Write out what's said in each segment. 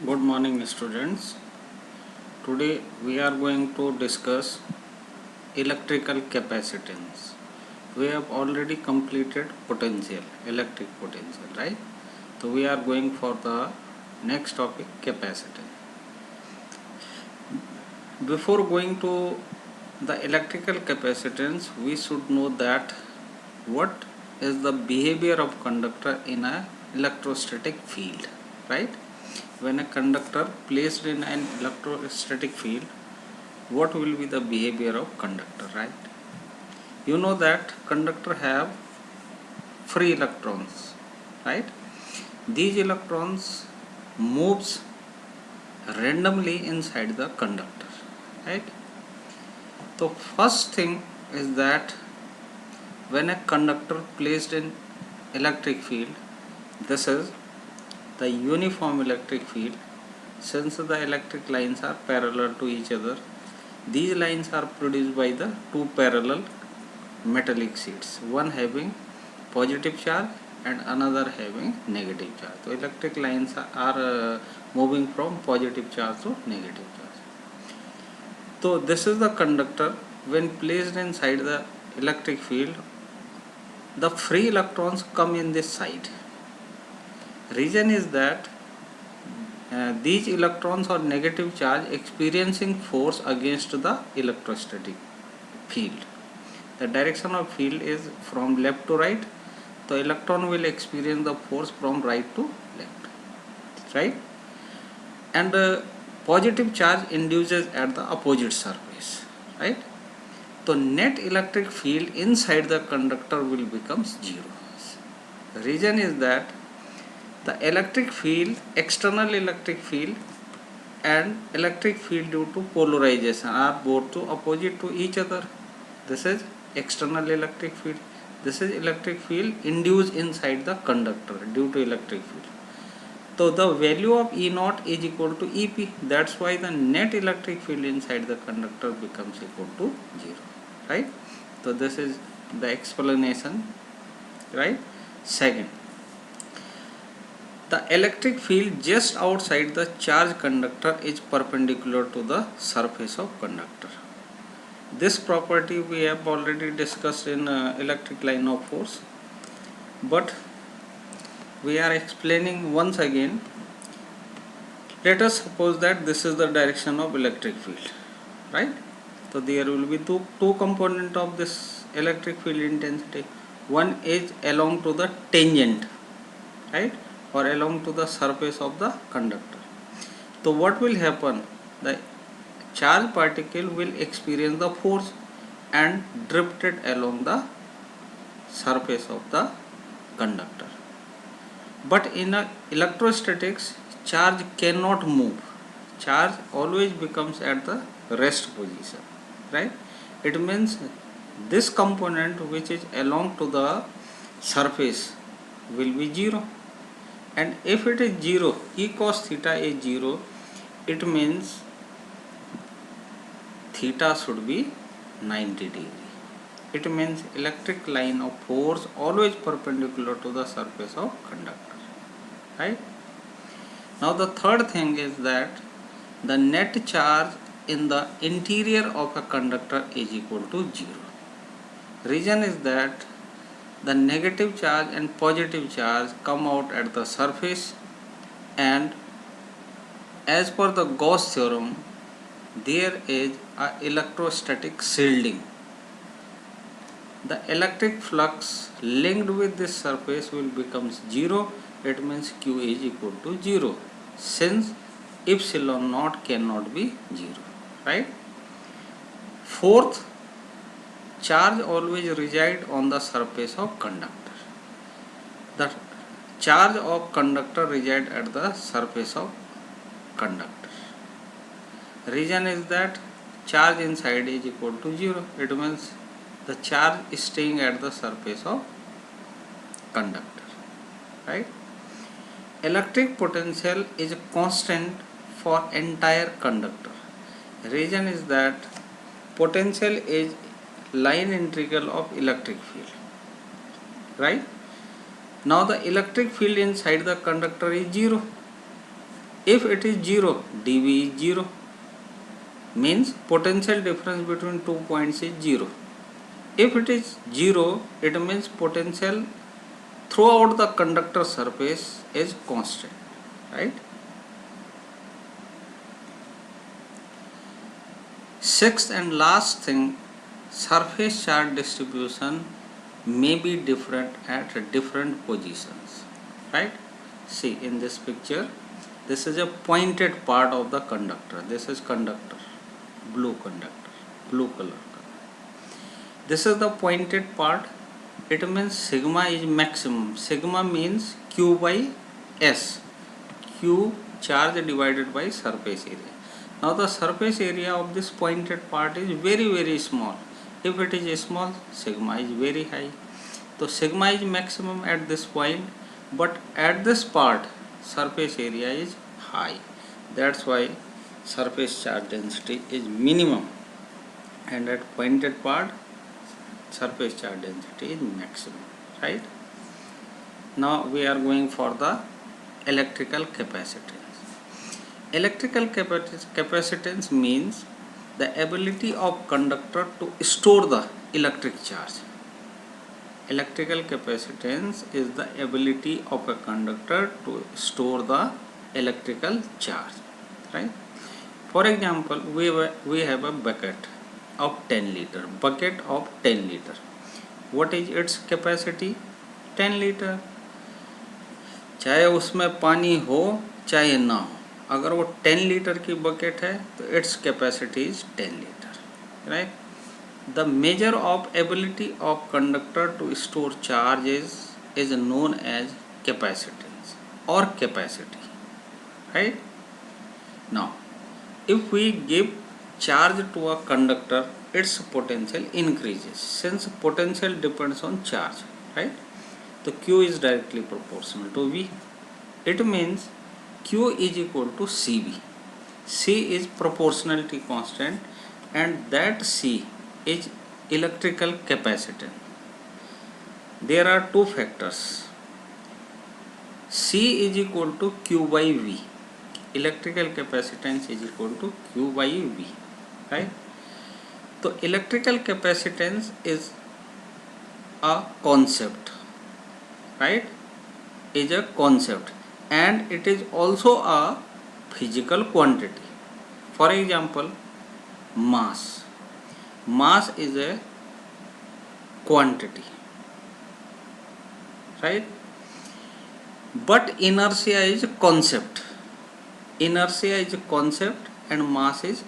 Good morning, students. Today we are going to discuss electrical capacitance. We have already completed potential, electric potential, right? So we are going for the next topic, capacitance. Before going to the electrical capacitance, we should know that what is the behavior of conductor in a electrostatic field, right? When a conductor placed in an electrostatic field, what will be the behavior of conductor, right? You know that conductor have free electrons, right? These electrons moves randomly inside the conductor, right? So first thing is that when a conductor placed in electric field, this is the uniform electric field. Since the electric lines are parallel to each other, these lines are produced by the two parallel metallic sheets, one having positive charge and another having negative charge. So electric lines are moving from positive charge to negative charge. So this is the conductor. When placed inside the electric field, the free electrons come in this side. Reason is that these electrons are negative charge experiencing force against the electrostatic field. The direction of field is from left to right. The electron will experience the force from right to left, right? And positive charge induces at the opposite surface, right? So net electric field inside the conductor will become 0. The reason is that the electric field, external electric field and electric field due to polarization are both to opposite to each other. This is external electric field. This is electric field induced inside the conductor due to electric field. So the value of E naught is equal to EP. That's why the net electric field inside the conductor becomes equal to 0. Right? So this is the explanation. Right? Second, the electric field just outside the charged conductor is perpendicular to the surface of conductor. This property we have already discussed in electric line of force, but we are explaining once again. Let us suppose that this is the direction of electric field, right? So there will be two component of this electric field intensity. One is along to the tangent, right, or along to the surface of the conductor. So what will happen? The charged particle will experience the force and drifted along the surface of the conductor. But in electrostatics, charge cannot move. Charge always becomes at the rest position, right? It means this component which is along to the surface will be 0. And if it is 0, E cos theta is 0, it means theta should be 90 degree. It means electric line of force always perpendicular to the surface of conductor, right? Now the third thing is that the net charge in the interior of a conductor is equal to 0. Reason is that the negative charge and positive charge come out at the surface, and as per the Gauss theorem, there is a electrostatic shielding. The electric flux linked with this surface will become 0. It means Q is equal to 0, since epsilon naught cannot be 0, right? Fourth, charge always reside on the surface of conductor. The charge of conductor reside at the surface of conductor. Reason is that charge inside is equal to 0. It means the charge is staying at the surface of conductor, right? Electric potential is a constant for entire conductor. Reason is that potential is line integral of electric field, right? Now the electric field inside the conductor is 0. If it is 0, dV is 0, means potential difference between 2 points is 0. If it is 0, it means potential throughout the conductor surface is constant, right? Sixth and last thing, surface charge distribution may be different at different positions, right? See in this picture, this is a pointed part of the conductor. This is conductor, blue conductor, blue color. This is the pointed part. It means sigma is maximum. Sigma means Q by S. Q charge divided by surface area. Now the surface area of this pointed part is very small. If it is small, sigma is very high. So sigma is maximum at this point, but at this part surface area is high. That's why surface charge density is minimum, and at pointed part surface charge density is maximum, right? Now we are going for the electrical capacitance. Electrical capacitance means the ability of conductor to store the electric charge. Electrical capacitance is the ability of a conductor to store the electrical charge, right? For example, we have a bucket of 10 liter. Bucket of 10 liter. What is its capacity? 10 liter. चाहे उसमें पानी हो चाहे ना हो, अगर वो 10 litre की बकेट है तो its capacity is 10 litre, right? The measure of ability of conductor to store charge is known as capacitance और capacity, right? Now if we give charge to a conductor, its potential increases since potential depends on charge, right? So Q is directly proportional to V. It means Q is equal to CV. C is proportionality constant, and that C is electrical capacitance. There are two factors. C is equal to Q by V. Electrical capacitance is equal to Q by V, right? So electrical capacitance is a concept, right? Is a concept, and it is also a physical quantity. For example, mass. Mass is a quantity, right? But inertia is a concept. Inertia is a concept and mass is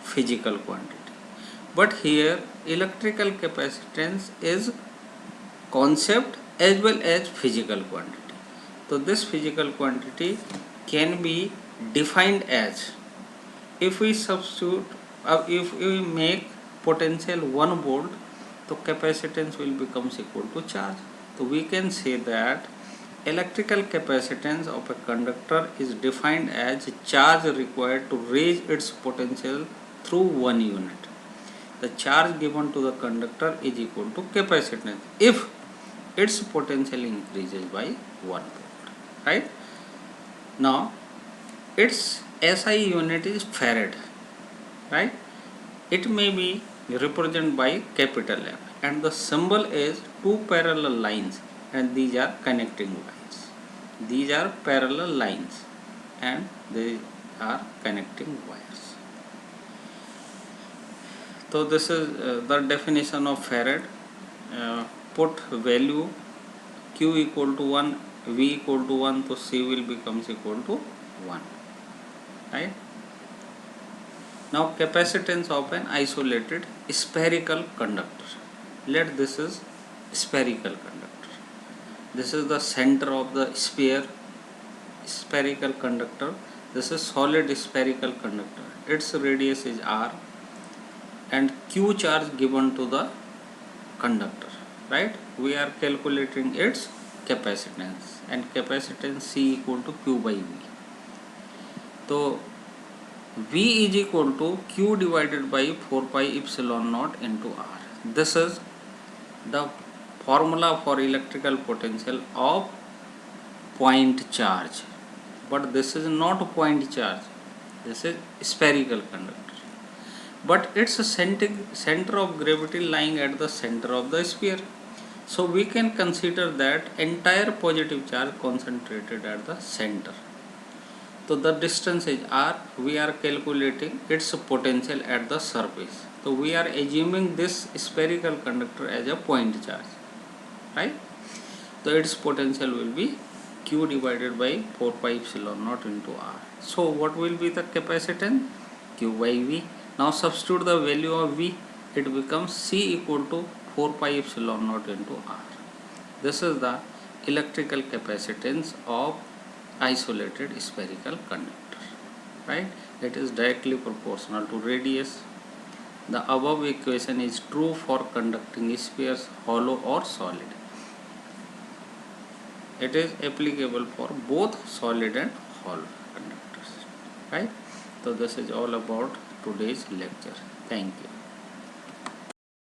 physical quantity. But here electrical capacitance is concept as well as physical quantity. So this physical quantity can be defined as, if we substitute, if we make potential 1 volt, so capacitance will become equal to charge. So we can say that electrical capacitance of a conductor is defined as charge required to raise its potential through 1 unit. The charge given to the conductor is equal to capacitance if its potential increases by 1 volt, right? Now its SI unit is farad, right? It may be represented by capital F, and the symbol is two parallel lines, and these are connecting lines. These are parallel lines and they are connecting wires. So this is the definition of farad. Put value Q equal to 1, V equal to 1, so C will becomes equal to 1, right? Now capacitance of an isolated spherical conductor. Let this is spherical conductor. This is the center of the sphere, spherical conductor. This is solid spherical conductor. Its radius is R and Q charge given to the conductor, right? We are calculating its capacitance, and capacitance C equal to Q by V. So V is equal to Q divided by 4 pi epsilon naught into R. This is the formula for electrical potential of point charge. but this is not a point charge, this is spherical conductor, but its a center of gravity lying at the center of the sphere. So we can consider that entire positive charge concentrated at the center. So the distance is r, we are calculating its potential at the surface. So we are assuming this spherical conductor as a point charge, right? So its potential will be q divided by 4 pi epsilon naught into r. So what will be the capacitance? Q by v. Now substitute the value of v, it becomes c equal to 4 pi epsilon naught into r. This is the electrical capacitance of isolated spherical conductor, right? It is directly proportional to radius. The above equation is true for conducting spheres, hollow or solid. It is applicable for both solid and hollow conductors, right? So this is all about today's lecture. Thank you.